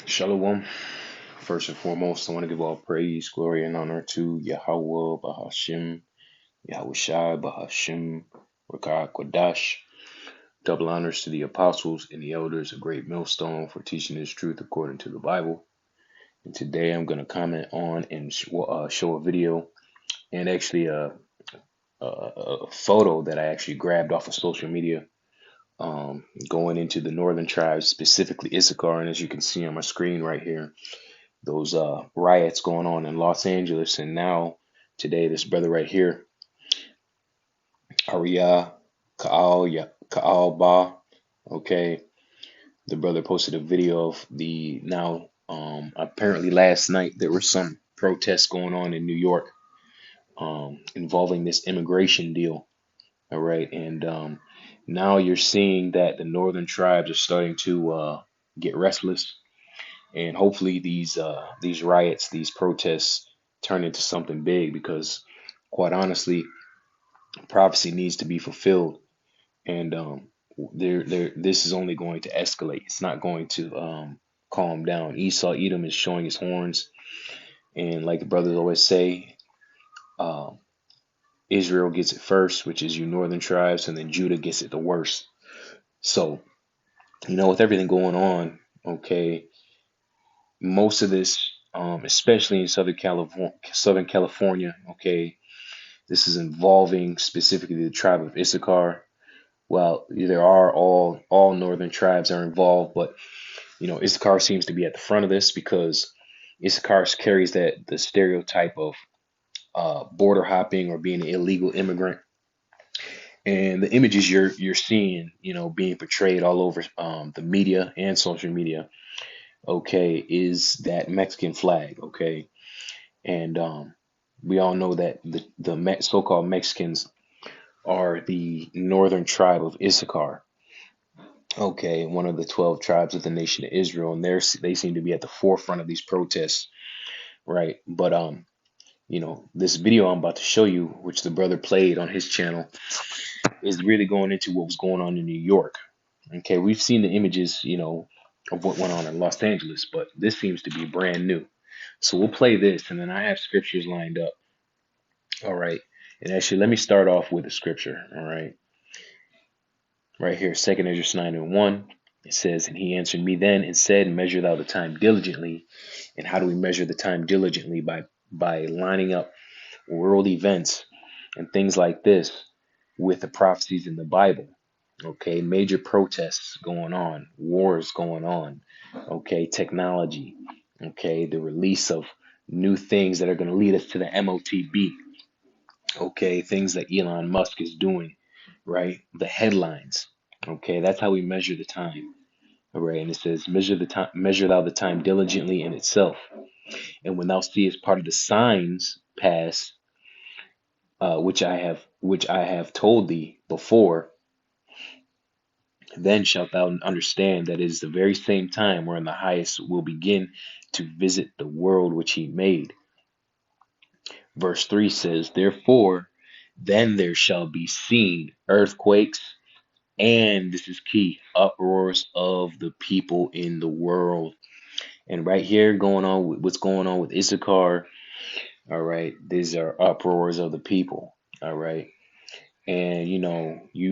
Shalom. First and foremost, I want to give all praise, glory, and honor to Yahweh, Bahashim, Yahweh Shai, Bahashim, Rakah Kodash. Double honors to the apostles and the elders, a great millstone for teaching this truth according to the Bible. And today I'm going to comment on and show a video and actually a photo that I actually grabbed off of social media. Going into the northern tribes, specifically Issachar, and as you can see on my screen right here, those riots going on in Los Angeles, and now today this brother right here, Gabar-yah-ahla, okay, the brother posted a video of the now apparently last night there were some protests going on in New York involving this immigration deal. All right, and now you're seeing that the northern tribes are starting to get restless, and hopefully these riots, these protests turn into something big, because quite honestly, prophecy needs to be fulfilled, and this is only going to escalate. It's not going to calm down. Esau Edom is showing his horns, and like the brothers always say, uh, Israel gets it first, which is you northern tribes, and then Judah gets it the worst. So, with everything going on, okay, most of this, especially in Southern California, okay, this is involving specifically the tribe of Issachar. Well, there are all northern tribes are involved, but Issachar seems to be at the front of this, because Issachar carries the stereotype of border hopping or being an illegal immigrant, and the images you're seeing, being portrayed all over the media and social media, okay, is that Mexican flag, okay, and we all know that the so-called Mexicans are the northern tribe of Issachar, okay, one of the 12 tribes of the nation of Israel, and they seem to be at the forefront of these protests, right? But this video I'm about to show you, which the brother played on his channel, is really going into what was going on in New York. Okay, we've seen the images, of what went on in Los Angeles, but this seems to be brand new. So we'll play this, and then I have scriptures lined up. All right. And actually, let me start off with a scripture. All right. Right here, 2 Ezra 9:1. It says, "And he answered me then and said, Measure thou the time diligently." And how do we measure the time diligently? By lining up world events and things like this with the prophecies in the Bible. Okay, major protests going on, wars going on, okay, technology, okay, the release of new things that are going to lead us to the MOTB, okay, things that Elon Musk is doing, right? The headlines, okay, that's how we measure the time, all right? And it says, measure thou the time diligently in itself, and when thou seest part of the signs pass, which I have told thee before, then shalt thou understand that it is the very same time wherein the highest will begin to visit the world which he made. Verse 3 says, Therefore, then there shall be seen earthquakes, and this is key, uproars of the people in the world. And right here, what's going on with Issachar, all right, these are uproars of the people, all right. And you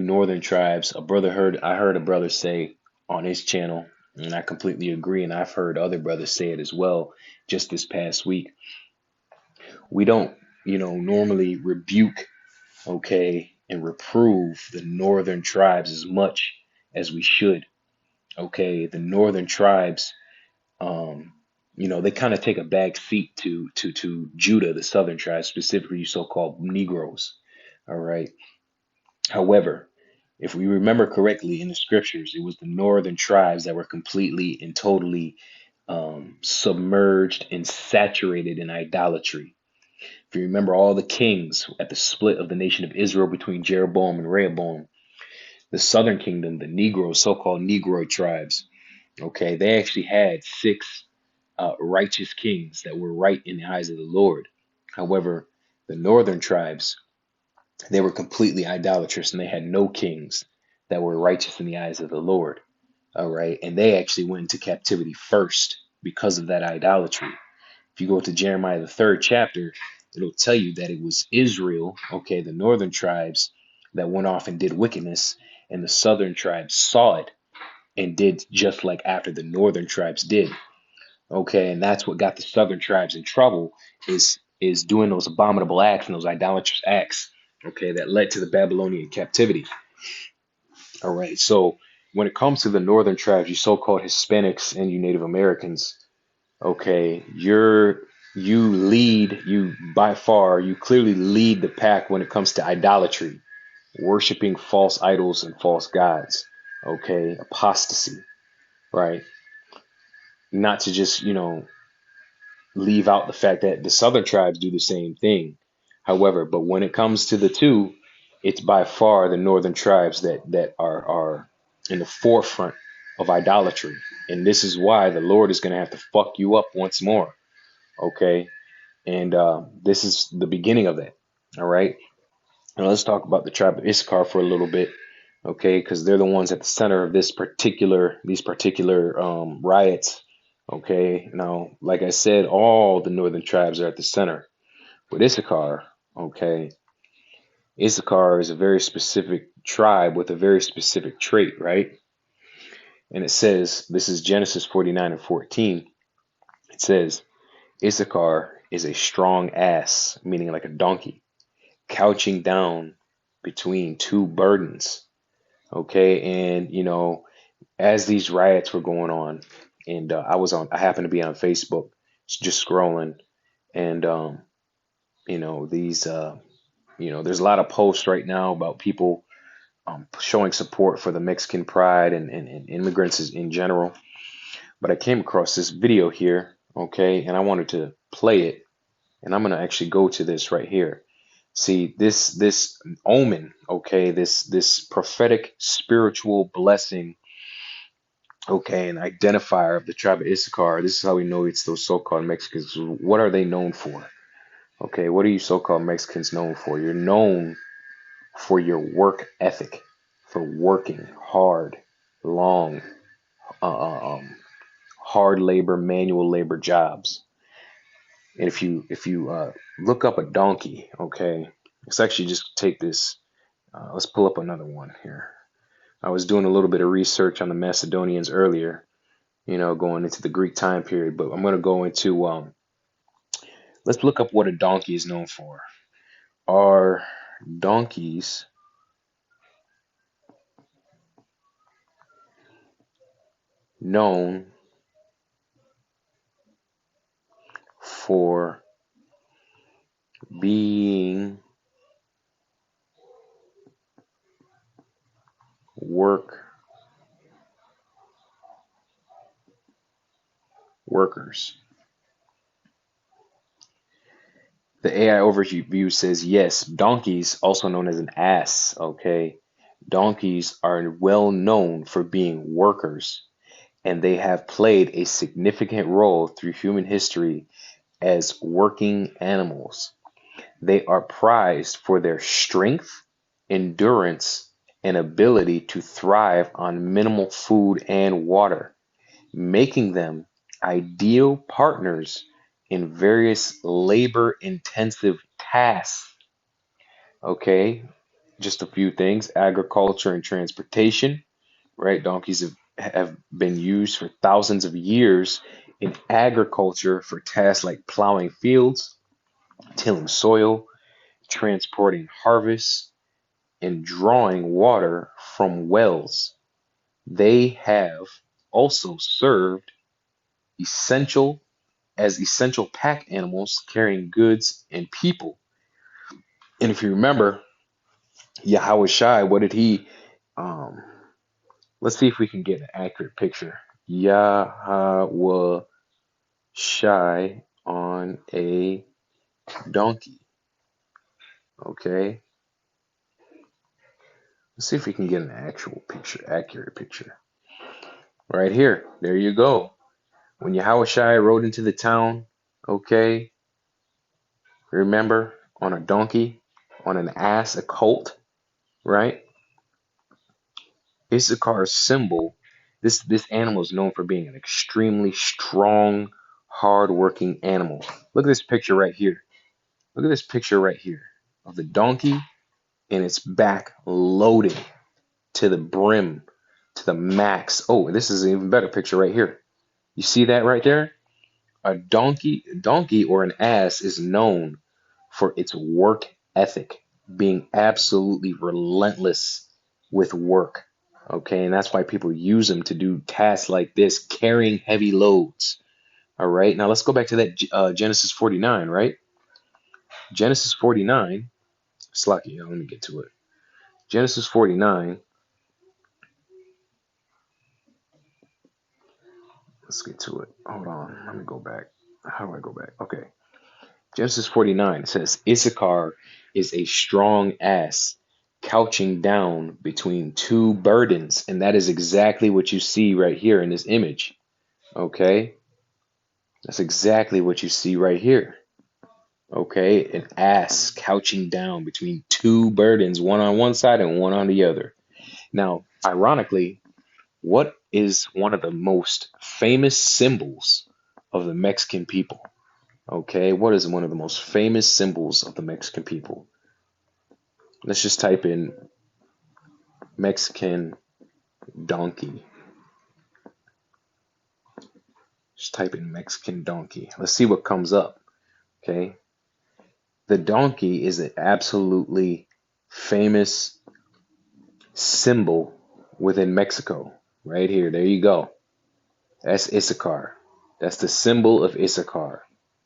northern tribes, I heard a brother say on his channel, and I completely agree, and I've heard other brothers say it as well just this past week. We don't, normally rebuke, okay, and reprove the northern tribes as much as we should. Okay, the northern tribes, they kind of take a back seat to Judah, the southern tribes, specifically so-called Negroes. All right. However, if we remember correctly in the scriptures, it was the northern tribes that were completely and totally submerged and saturated in idolatry. If you remember all the kings at the split of the nation of Israel between Jeroboam and Rehoboam, the southern kingdom, the Negroes, so-called Negroid tribes, okay, they actually had six righteous kings that were right in the eyes of the Lord. However, the northern tribes, they were completely idolatrous, and they had no kings that were righteous in the eyes of the Lord. All right. And they actually went into captivity first because of that idolatry. If you go to Jeremiah, the third chapter, it'll tell you that it was Israel, okay, the northern tribes that went off and did wickedness, and the southern tribes saw it and did just like after the northern tribes did. Okay, and that's what got the southern tribes in trouble is doing those abominable acts and those idolatrous acts, okay, that led to the Babylonian captivity. All right, so when it comes to the northern tribes, you so-called Hispanics and you Native Americans, okay, you by far, you clearly lead the pack when it comes to idolatry, worshiping false idols and false gods, okay, apostasy, right? Not to just, leave out the fact that the southern tribes do the same thing. However, but when it comes to the two, it's by far the northern tribes that are in the forefront of idolatry. And this is why the Lord is going to have to fuck you up once more. Okay. And this is the beginning of that. All right. Now let's talk about the tribe of Issachar for a little bit. Okay, because they're the ones at the center of these particular riots. Okay, now like I said, all the northern tribes are at the center. But Issachar, okay, Issachar is a very specific tribe with a very specific trait, right? And it says, this is Genesis 49 and 14. It says, Issachar is a strong ass, meaning like a donkey, couching down between two burdens. Okay, and as these riots were going on, and I happened to be on Facebook, just scrolling, and these, there's a lot of posts right now about people showing support for the Mexican pride and immigrants in general. But I came across this video here, okay, and I wanted to play it, and I'm gonna actually go to this right here. See this omen, okay, this prophetic spiritual blessing. Okay, an identifier of the tribe of Issachar. This is how we know it's those so-called Mexicans. What are they known for? Okay, what are you so-called Mexicans known for? You're known for your work ethic, for working hard, long, uh, uh, um, hard labor, manual labor jobs. And if you look up a donkey, okay, let's actually just take this. Let's pull up another one here. I was doing a little bit of research on the Macedonians earlier, going into the Greek time period. But I'm going to go into, let's look up what a donkey is known for. Are donkeys known for being workers? The AI overview says yes, donkeys, also known as an ass, okay? Donkeys are well known for being workers, and they have played a significant role through human history as working animals. They are prized for their strength, endurance, and ability to thrive on minimal food and water, making them ideal partners in various labor intensive tasks. Okay, just a few things: agriculture and transportation, right? Donkeys have been used for thousands of years in agriculture for tasks like plowing fields, tilling soil, transporting harvests, and drawing water from wells. They have also served essential essential pack animals carrying goods and people. And if you remember, Yahweh Shai, what did he um let's see if we can get an accurate picture. Yahweh Shai on a donkey. Okay. Let's see if we can get an actual picture, accurate picture. Right here. There you go. When Yahweh Shai rode into the town, okay, remember, on a donkey, on an ass, a colt, right? Issachar's symbol This animal is known for being an extremely strong, hard-working animal. Look at this picture right here. Look at this picture right here of the donkey and its back loaded to the brim, to the max. Oh, this is an even better picture right here. You see that right there? A donkey or an ass is known for its work ethic, being absolutely relentless with work. Okay, and that's why people use them to do tasks like this, carrying heavy loads. All right, now let's go back to that Genesis 49, right? Genesis 49, Slacky, let me get to it. Genesis 49, let's get to it. Hold on, let me go back. How do I go back? Okay. Genesis 49 says, Issachar is a strong ass couching down between two burdens. And that is exactly what you see right here in this image. Okay? That's exactly what you see right here. Okay? An ass couching down between two burdens, one on one side and one on the other. Now, ironically, what is one of the most famous symbols of the Mexican people? Okay, what is one of the most famous symbols of the Mexican people? Let's just type in Mexican donkey. Just type in Mexican donkey. Let's see what comes up. Okay, the donkey is an absolutely famous symbol within Mexico. Right here, there you go. That's Issachar. That's the symbol of Issachar.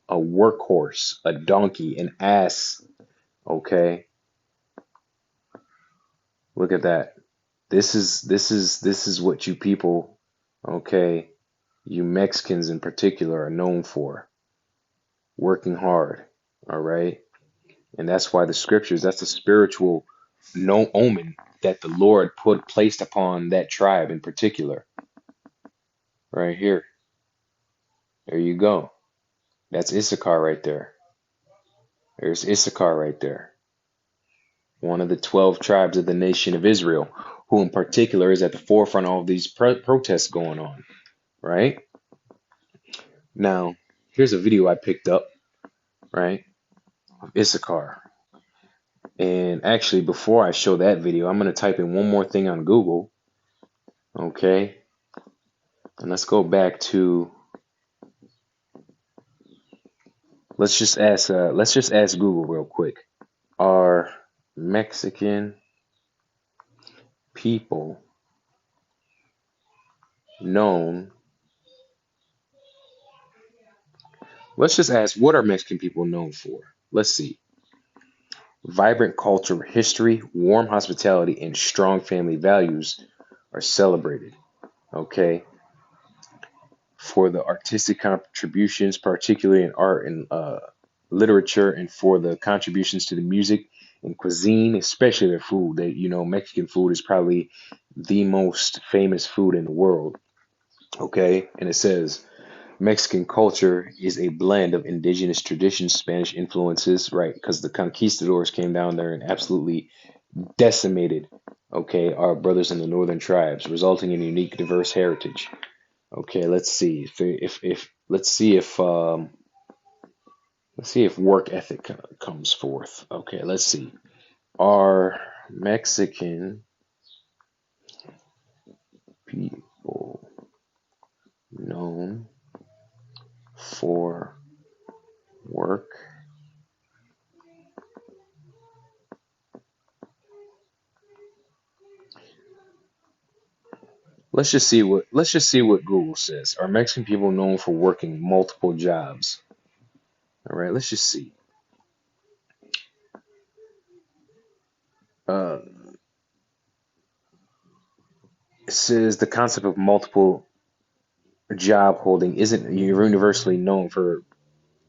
A workhorse, a donkey, an ass. Okay, look at that. This is what you people, okay, you Mexicans in particular are known for, working hard, all right? And that's why the scriptures, that's the spiritual no omen that the Lord placed upon that tribe in particular. Right here. There you go. That's Issachar right there. There's Issachar right there. One of the 12 tribes of the nation of Israel, who in particular is at the forefront of all these protests going on, right? Now, here's a video I picked up, right, of Issachar. And actually, before I show that video, I'm going to type in one more thing on Google, okay? And let's go back to, let's just ask Google real quick. Are Mexican people known? Let's just ask, what are Mexican people known for? Let's see. Vibrant culture, history, warm hospitality, and strong family values are celebrated. Okay. For the artistic contributions, particularly in art and literature, and for the contributions to the music and cuisine, especially their food. That Mexican food is probably the most famous food in the world. Okay, and it says Mexican culture is a blend of indigenous traditions, Spanish influences, right? Because the conquistadors came down there and absolutely decimated, okay, our brothers in the northern tribes, resulting in unique, diverse heritage. Okay, let's see if let's see if work ethic comes forth. Okay, let's see. Are Mexican people known for work? Let's just see what Google says. Are Mexican people known for working multiple jobs? All right, let's just see. Uh, it says the concept of multiple job holding isn't universally known for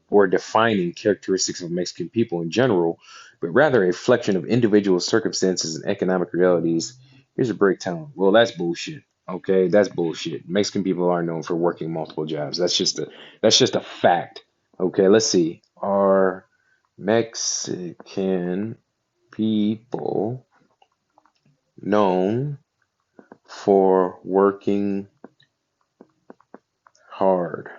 or defining characteristics of Mexican people in general, but rather a reflection of individual circumstances and economic realities. Here's a breakdown. Well, that's bullshit. Okay, that's bullshit. Mexican people are known for working multiple jobs. That's just a fact. Okay, let's see. Are Mexican people known for working hard.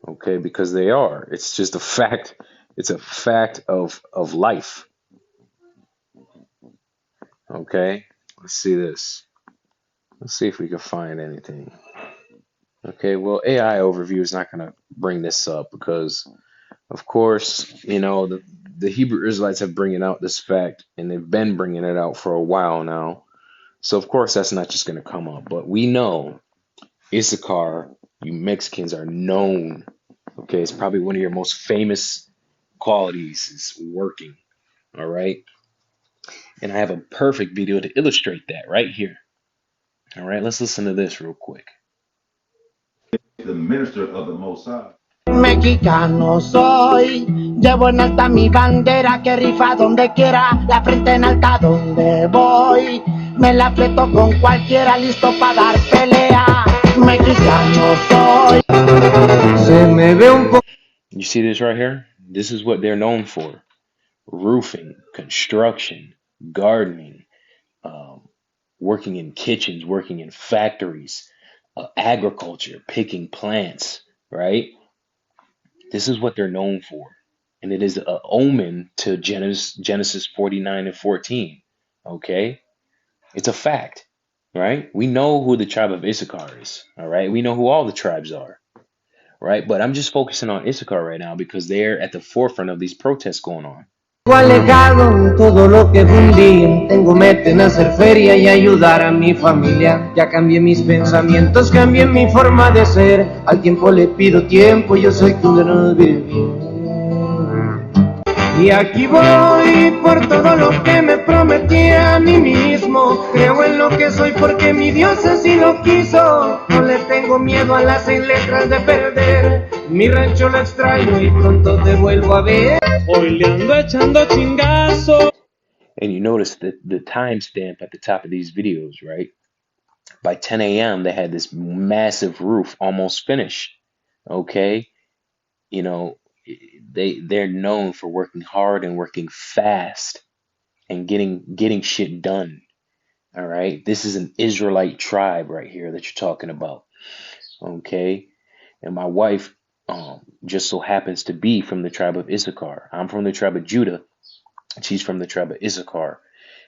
Okay, because they are. It's just a fact. It's a fact of life. Okay, let's see this. Let's see if we can find anything. Okay, well, AI overview is not going to bring this up because, of course, the Hebrew Israelites have bringing out this fact, and they've been bringing it out for a while now. So, of course, that's not just going to come up. But we know Issachar, you Mexicans are known. Okay, it's probably one of your most famous qualities is working. All right, and I have a perfect video to illustrate that right here. All right, let's listen to this real quick. The minister of the Most High. Mexicano soy, llevo en alta mi bandera que rifa donde quiera, la frente en alta donde voy, me la fleto con cualquiera listo para dar pelea. Mexicano soy, se me ve un poco. You see this right here? This is what they're known for: roofing, construction, gardening, um, working in kitchens, working in factories, agriculture, picking plants, right? This is what they're known for. And it is an omen to Genesis 49 and 14. Okay? It's a fact, right? We know who the tribe of Issachar is, all right? We know who all the tribes are, right? But I'm just focusing on Issachar right now because they're at the forefront of these protests going on. Alejado todo lo que fundí, tengo meta en hacer feria y ayudar a mi familia. Ya cambié mis pensamientos, cambié mi forma de ser. Al tiempo le pido tiempo, yo soy tu gran vivir. Y aquí voy por todo lo que me prometí a mí mismo. Creo en lo que soy porque mi Dios así lo quiso. No le tengo miedo a las 6 letras de perder. Mi rancho lo extraño y pronto te vuelvo a ver. Hoy le ando echando chingazo. And you notice the timestamp at the top of these videos, right? By 10 a.m., they had this massive roof almost finished. Okay? You know, they're known for working hard and working fast and getting shit done. All right? This is an Israelite tribe right here that you're talking about. Okay? And my wife just so happens to be from the tribe of Issachar. I'm from the tribe of Judah. She's from the tribe of Issachar.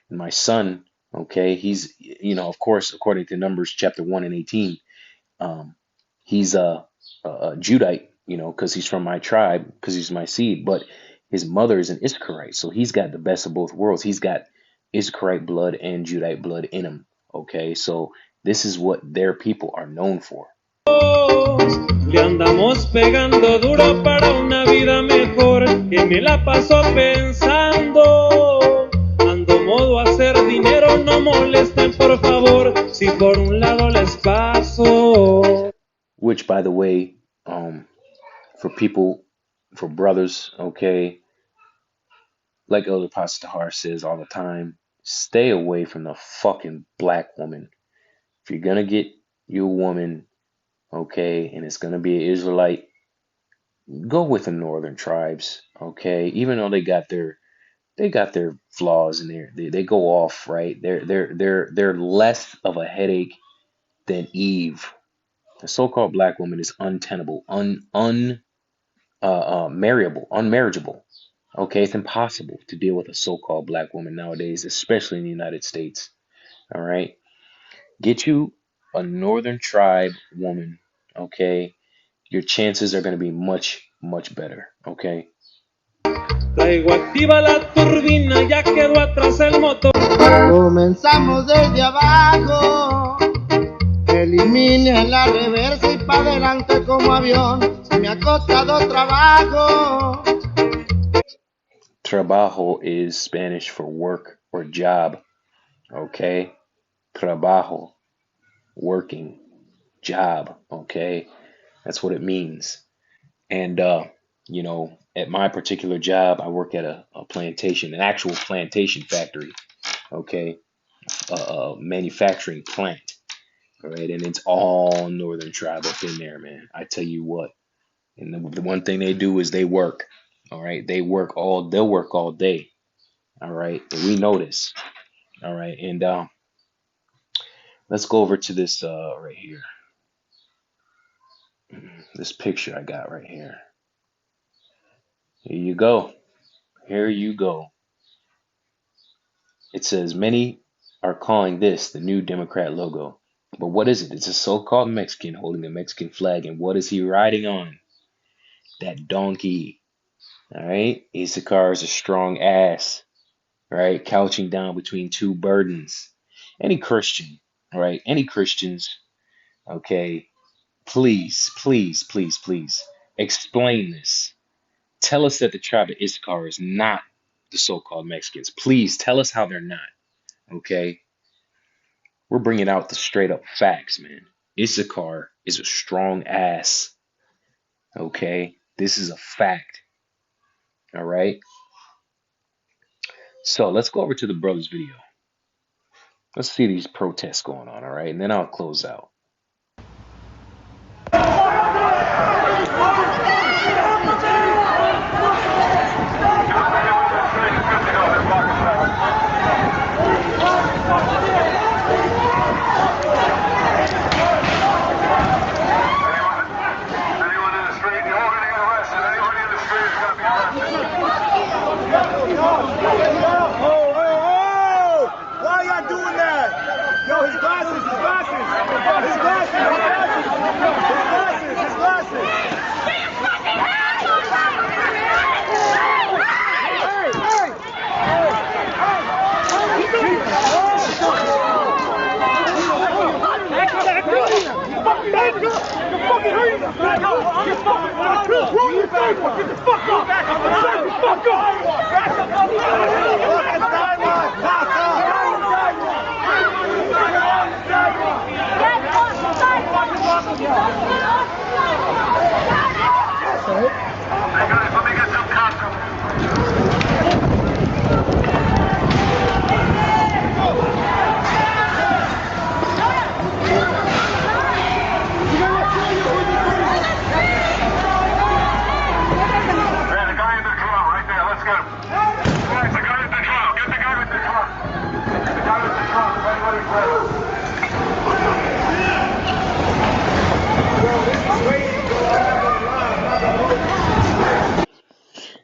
And my son, okay, he's, of course, according to Numbers chapter 1 and 18, he's a Judite, because he's from my tribe, because he's my seed. But his mother is an Issacharite. So he's got the best of both worlds. He's got Issacharite blood and Judite blood in him. Okay, so this is what their people are known for. Le andamos pegando duro para una vida mejor, que me la paso pensando. Ando modo a hacer dinero, no molesten por favor, si por un lado les paso. Which, by the way, for people, for brothers, okay, like Elder Pastor Tahar says all the time, stay away from the fucking black woman. If you're gonna get you a woman, okay, and it's gonna be an Israelite, go with the northern tribes, okay. Even though they got their flaws in there, they go off, right. They're less of a headache than Eve. The so-called black woman is untenable, unmarriageable. Okay, it's impossible to deal with a so-called black woman nowadays, especially in the United States. All right, get you a northern tribe woman. Okay, your chances are going to be much, much better. Okay. Traigo activa la turbina, ya quedó atrás el motor. Comenzamos desde abajo. Elimine la reversa y pa' adelante como avión. Se me ha costado trabajo. Trabajo is Spanish for work or job. Okay. Trabajo, working, job. Okay. That's what it means. And, at my particular job, I work at a plantation, an actual plantation factory. Okay. A manufacturing plant. All right. And it's all Northern tribe up in there, man. I tell you what. And the one thing they do is they work. All right. They'll work all day. All right. And we know this. All right. And let's go over to this right here. this picture I got right here. Here you go. Here you go. It says many are calling this the new Democrat logo. But what is it? It's a so-called Mexican holding a Mexican flag. And what is he riding on? That donkey. All right. Issachar is a strong ass. Right? Couching down between two burdens. Any Christian, right? Any Christians, okay, please, please, please, please explain this. Tell us that the tribe of Issachar is not the so-called Mexicans. Please tell us how they're not, okay? We're bringing out the straight up facts, man. Issachar is a strong ass, okay? This is a fact, all right? So let's go over to the brother's video. Let's see these protests going on, all right? And then I'll close out. Why y'all doing that? Yo, his glasses. Hey guys, let me get some costumes.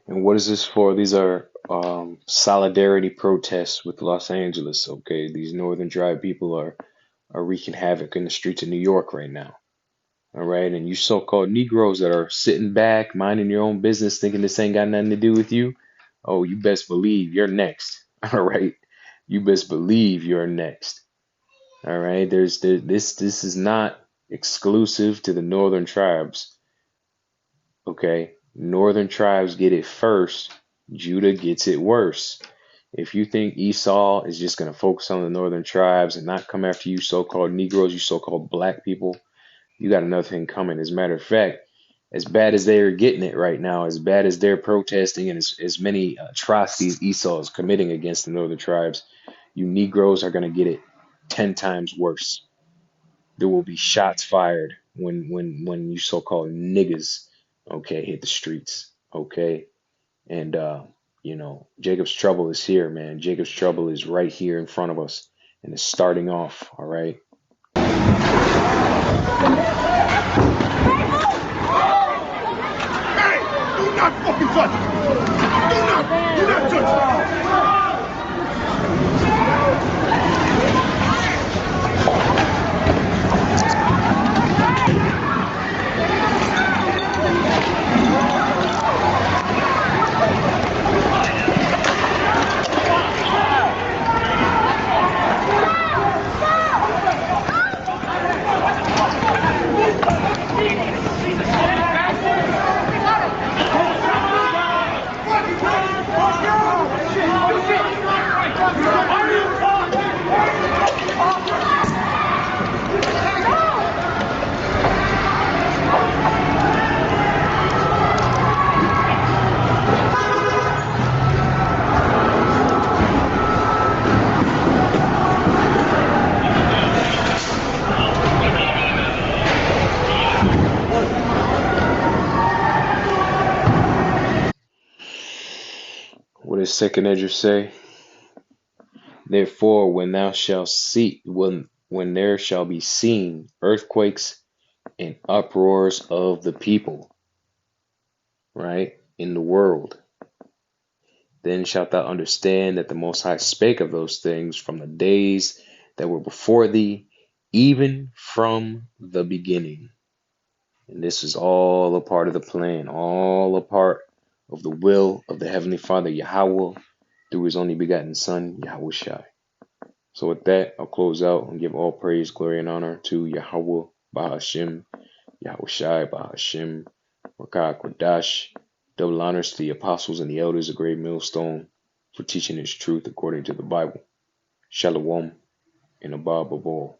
And what is this for? These are solidarity protests with Los Angeles, okay? These Northern Tribe people are wreaking havoc in the streets of New York right now. All right, and you so-called Negroes that are sitting back, minding your own business, thinking this ain't got nothing to do with you, oh, you best believe you're next. All right, you best believe you're next. All right, this is not exclusive to the Northern tribes. Okay, Northern tribes get it first. Judah gets it worse. If you think Esau is just going to focus on the Northern tribes and not come after you so-called Negroes, you so-called black people, you got another thing coming. As a matter of fact, as bad as they're getting it right now, as bad as they're protesting and as many atrocities Esau is committing against the Northern tribes, you Negroes are going to get it 10 times worse. There will be shots fired when you so-called niggas, okay, hit the streets, okay? And, Jacob's trouble is here, man. Jacob's trouble is right here in front of us, and it's starting off, all right? Do not fucking touch me! Do not touch me! What does Second Edger say? Therefore, when there shall be seen earthquakes and uproars of the people, right, in the world. Then shalt thou understand that the Most High spake of those things from the days that were before thee, even from the beginning. And this is all a part of the plan, all a part of the will of the Heavenly Father, Yahweh, through His only begotten Son, Yahushai. So with that, I'll close out and give all praise, glory, and honor to Yahweh, Bahashim, Yahushai, Bahashim, Rakah Kodash. Double honors to the apostles and the elders of Great Millstone for teaching His truth according to the Bible. Shalom and Abba Babal.